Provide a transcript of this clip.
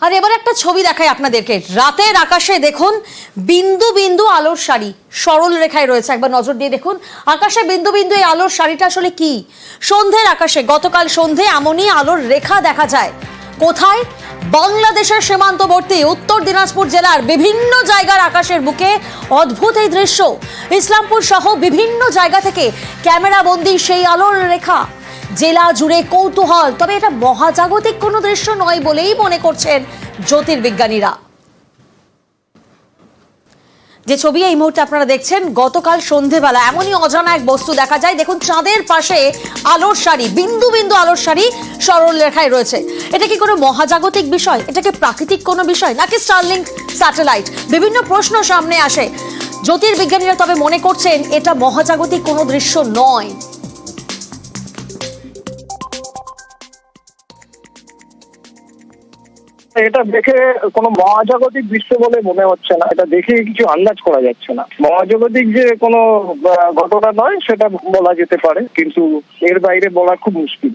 আর এবার একটা ছবি দেখাই আপনাদেরকে। রাতের আকাশে দেখুন বিন্দু বিন্দু আলোর শাড়ি সরল রেখায় রয়েছে। একবার নজর দিয়ে দেখুন আকাশে বিন্দু বিন্দু এই আলোর শাড়িটা আসলে কি? সন্ধ্যের আকাশে গতকাল সন্ধ্যে এমনই আলোর রেখা দেখা যায়। কোথায়? বাংলাদেশের সীমান্তবর্তী উত্তর দিনাজপুর জেলার বিভিন্ন জায়গার আকাশের বুকে অদ্ভুত এই দৃশ্য। ইসলামপুর সহ বিভিন্ন জায়গা থেকে ক্যামেরা বন্দী সেই আলোর রেখা। জেলা জুড়ে কৌতূহল, তবে এটা মহাজাগতিক কোনো দৃশ্য নয় বলেই মনে করছেন জ্যোতির্বিজ্ঞানীরা। যে ছবি এই মুহূর্তে আপনারা দেখছেন, গতকাল সন্ধেবেলা এমনই অজানা এক বস্তু দেখা যায়। দেখুন চাঁদের পাশে আলোর শাড়ি, বিন্দু বিন্দু আলোর শাড়ি সরল রেখায় রয়েছে। এটা কি কোনো মহাজাগতিক বিষয়? এটা কি প্রাকৃতিক কোনো বিষয়, নাকি স্টারলিংক স্যাটেলাইট? বিভিন্ন প্রশ্ন সামনে আসে। জ্যোতির্বিজ্ঞানীরা তবে মনে করছেন এটা মহাজাগতিক কোনো দৃশ্য নয়। এটা দেখে কোনো মহাজাগতিক দৃশ্য বলে মনে হচ্ছে না। এটা দেখে কিছু আন্দাজ করা যাচ্ছে না। মহাজাগতিক যে কোনো ঘটনা নয় সেটা বলা যেতে পারে, কিন্তু এর বাইরে বলা খুব মুশকিল।